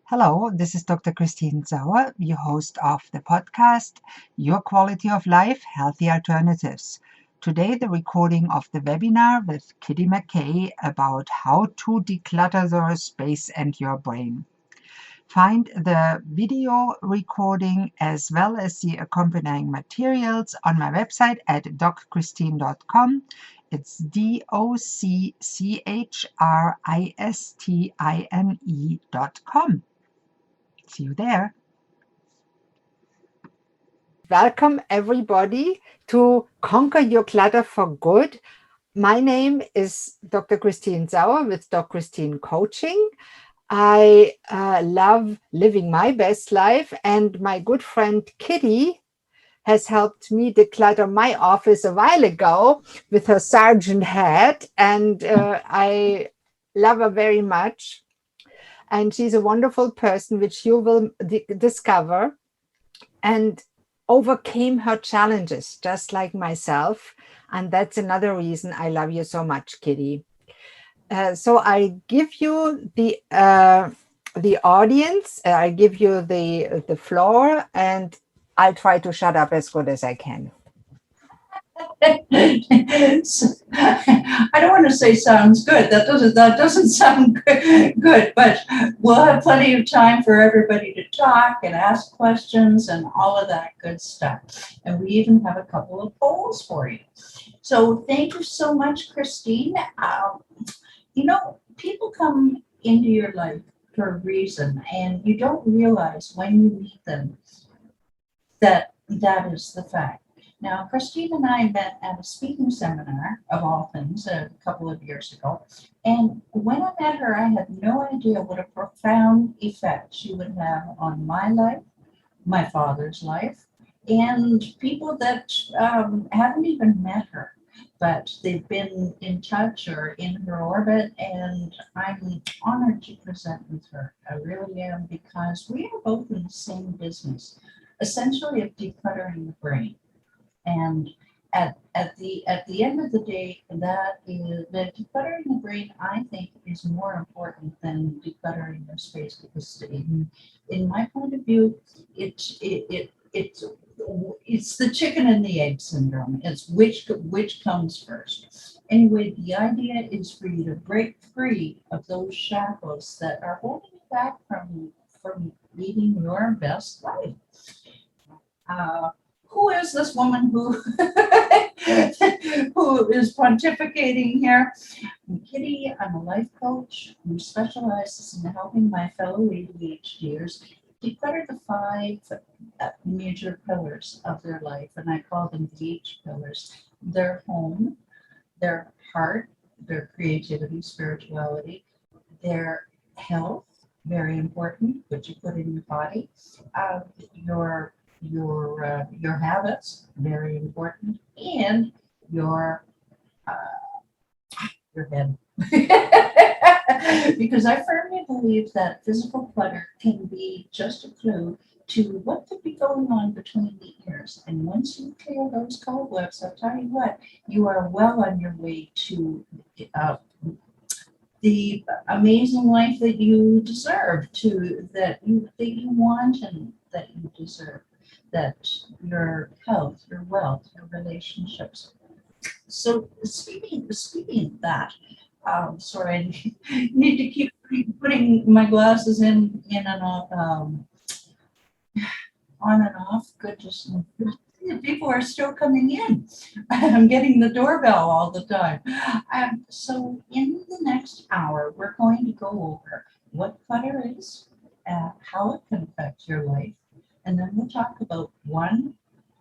Hello, this is Dr. Christine Sauer, your host of the podcast, Your Quality of Life, Healthy Alternatives. Today, the recording of the webinar with Kitty McKay about how to declutter your space and your brain. Find the video recording as well as the accompanying materials on my website at docchristine.com. It's docchristine.com. See you there. Welcome, everybody, to Conquer Your Clutter for Good. My name is Dr. Christine Sauer with Doc Christine Coaching. I love living my best life, and my good friend Kitty has helped me declutter my office a while ago with her sergeant hat, and I love her very much. And she's a wonderful person, which you will discover, and overcame her challenges just like myself. And that's another reason I love you so much, Kitty. So I give you the audience, I give you the floor, and I'll try to shut up as good as I can. I don't want to say sounds good. That doesn't sound good, but we'll have plenty of time for everybody to talk and ask questions and all of that good stuff. And we even have a couple of polls for you. So thank you so much, Christine. People come into your life for a reason, and you don't realize when you meet them that is the fact. Now, Christine and I met at a speaking seminar, of all things, a couple of years ago. And when I met her, I had no idea what a profound effect she would have on my life, my father's life, and people that haven't even met her, but they've been in touch or in her orbit. And I'm honored to present with her. I really am, because we are both in the same business, essentially of decluttering the brain. And at the end of the day, that is the decluttering the brain, I think, is more important than decluttering your space, because in my point of view, it's the chicken and the egg syndrome. It's which comes first. Anyway, the idea is for you to break free of those shackles that are holding you back from leading your best life. Who is this woman who who is pontificating here? Kitty, I'm a life coach who specializes in helping my fellow ADHDers declutter the 5 major pillars of their life, and I call them the H pillars: their home, their heart, their creativity, spirituality, their health, very important, what you put in your body, your habits, very important, and your head. Because I firmly believe that physical clutter can be just a clue to what could be going on between the ears. And once you clear those cobwebs, I'll tell you what, you are well on your way to the amazing life that you deserve, that you want and that you deserve. That your health, your wealth, your relationships. So speaking of that, sorry, I need to keep putting my glasses in and off, on and off. Goodness, people are still coming in. I'm getting the doorbell all the time. So in the next hour, we're going to go over what clutter is, how it can affect your life, and then we'll talk about one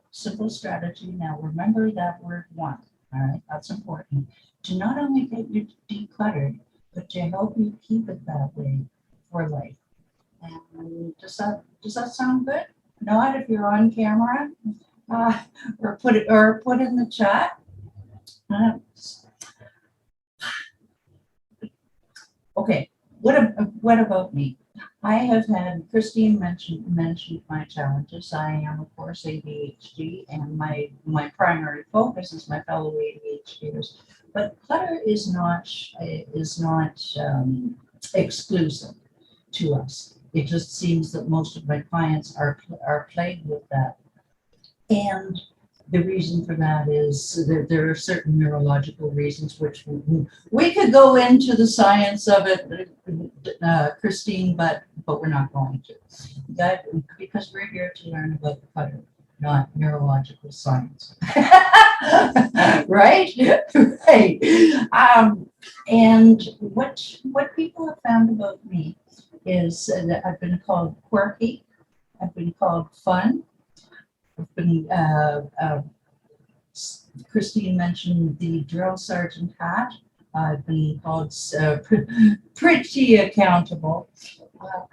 simple strategy. Now, remember that word one, all right? That's important. To not only get you decluttered, but to help you keep it that way for life. And does that sound good? Nod if you're on camera, or put in the chat. Okay, what about me? I have had Christine mentioned my challenges. I am, of course, ADHD, and my primary focus is my fellow ADHDers. But clutter is not exclusive to us. It just seems that most of my clients are plagued with that. And the reason for that is that there are certain neurological reasons, which we could go into the science of it, Christine, but we're not going to. That, because we're here to learn about the clutter, not neurological science. Right? Right. And what people have found about me is that I've been called quirky, I've been called fun, I've been Christine mentioned the drill sergeant hat. I've been called pretty accountable.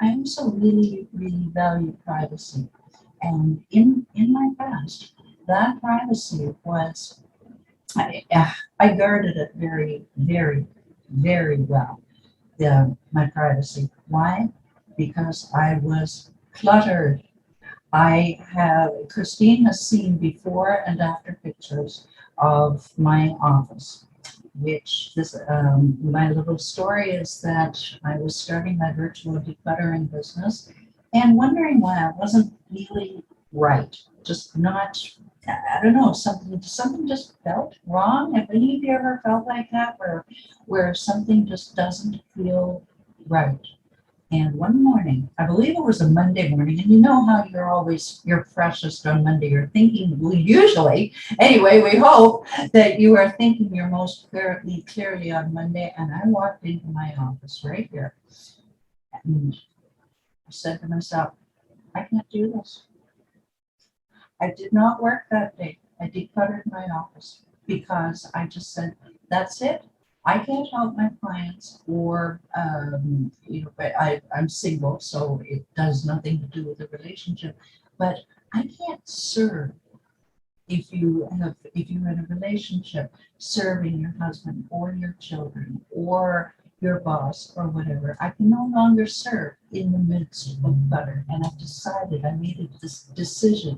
I also really, really value privacy. And in my past, that privacy was, I guarded it very, very, very well, my privacy. Why? Because I was cluttered. Christine has seen before and after pictures of my office, my little story is that I was starting my virtual decluttering business and wondering why I wasn't feeling right. Just not, I don't know, something just felt wrong. Have any of you ever felt like that where something just doesn't feel right? And one morning, I believe it was a Monday morning, and you know how you're freshest on Monday. You're thinking, well, usually, anyway, we hope that you are thinking your most clearly on Monday. And I walked into my office right here, and I said to myself, I can't do this. I did not work that day. I decluttered my office because I just said, that's it. I can't help my clients, or but I'm single, so it does nothing to do with the relationship. But I can't serve if you're in a relationship, serving your husband or your children or your boss or whatever. I can no longer serve in the midst of clutter. And I made this decision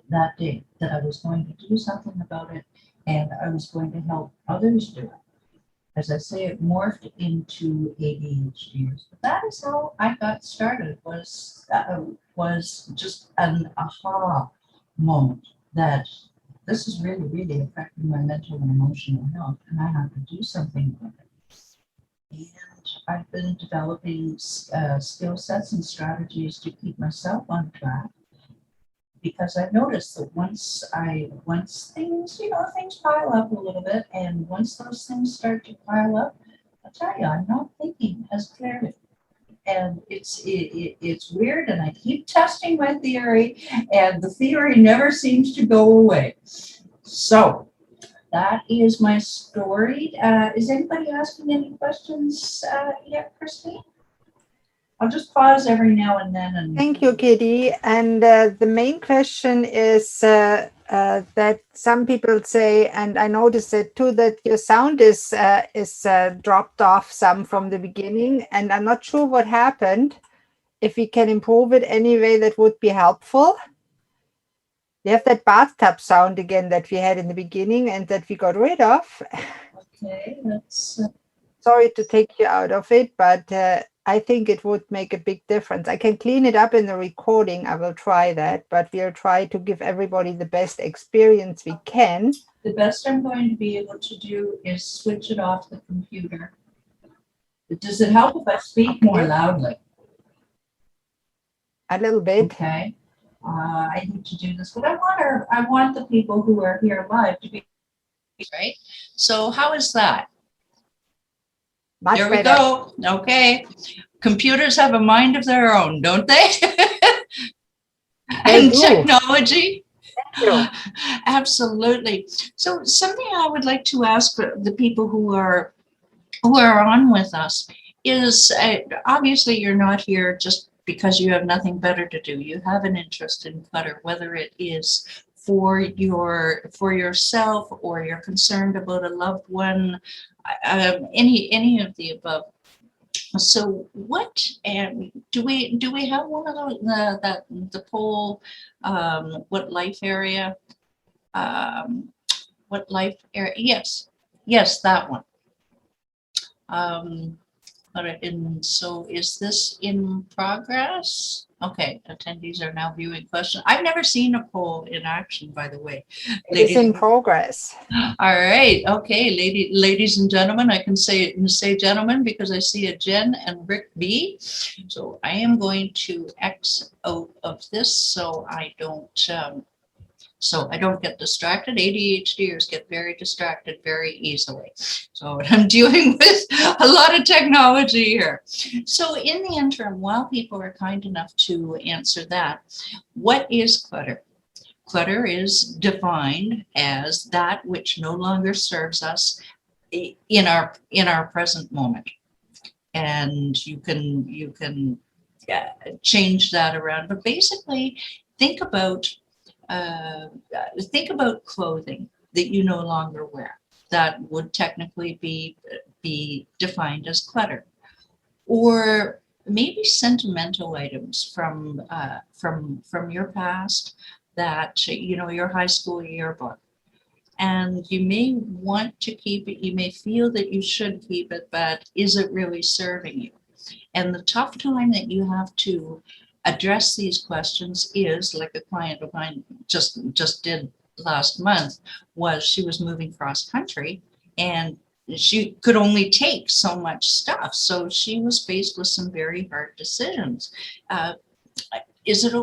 that day that I was going to do something about it, and I was going to help others do it. As I say, it morphed into ADHD. But that is how I got started. Was just an aha moment that this is really, really affecting my mental and emotional health, and I have to do something about it. And I've been developing skill sets and strategies to keep myself on track, because I've noticed that once things pile up a little bit, and once those things start to pile up, I tell you, I'm not thinking as clearly. And it's weird, and I keep testing my theory, and the theory never seems to go away. So that is my story. Is anybody asking any questions yet, Christine? I'll just pause every now and then. And thank you, Kitty. And the main question is that some people say, and I noticed it too, that your sound is dropped off some from the beginning, and I'm not sure what happened. If we can improve it anyway, that would be helpful. We have that bathtub sound again that we had in the beginning and that we got rid of. Okay, that's sorry to take you out of it, but I think it would make a big difference. I can clean it up in the recording. I will try that, but we'll try to give everybody the best experience we can. The best I'm going to be able to do is switch it off the computer. Does it help if I speak more loudly? A little bit. Okay. I need to do this, but I want the people who are here live to be right. So how is that? Much there we better. go. Okay. Computers have a mind of their own, don't they? They And do. technology. Thank you. Absolutely. So something I would like to ask the people who are on with us is, obviously you're not here just because you have nothing better to do. You have an interest in clutter, whether it is for yourself, or you're concerned about a loved one, any of the above. So what, and do we have one of those, the poll, what life area, yes, that one. And so is this in progress? Okay, attendees are now viewing questions. I've never seen a poll in action, by the way, It is ladies. in progress. All right, okay, ladies and gentlemen, I can say gentlemen because I see a Jen and Rick B. So I am going to X out of this so I don't get distracted. ADHDers get very distracted very easily. So I'm dealing with a lot of technology here. So in the interim, while people are kind enough to answer that, what is clutter? Clutter is defined as that which no longer serves us in our present moment. And you can change that around, but basically think about uh, think about clothing that you no longer wear. That would technically be defined as clutter, or maybe sentimental items from your past, that your high school yearbook, and you may want to keep it. You may feel that you should keep it, but is it really serving you? And the tough time that you have to address these questions is, like a client of mine just did last month, was she was moving cross country and she could only take so much stuff. So she was faced with some very hard decisions. Uh, is it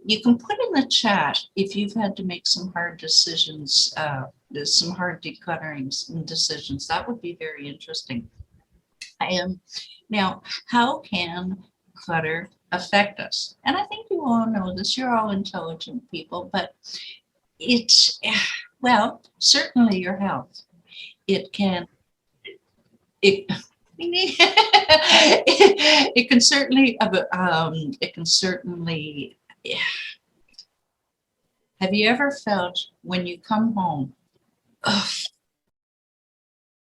you can put in the chat if you've had to make some hard decisions, some hard decluttering decisions. That would be very interesting. I am now, how can clutter affect us? And I think you all know this, you're all intelligent people, but it's, well, certainly your health. It can, it, it can certainly, have you ever felt when you come home, ugh,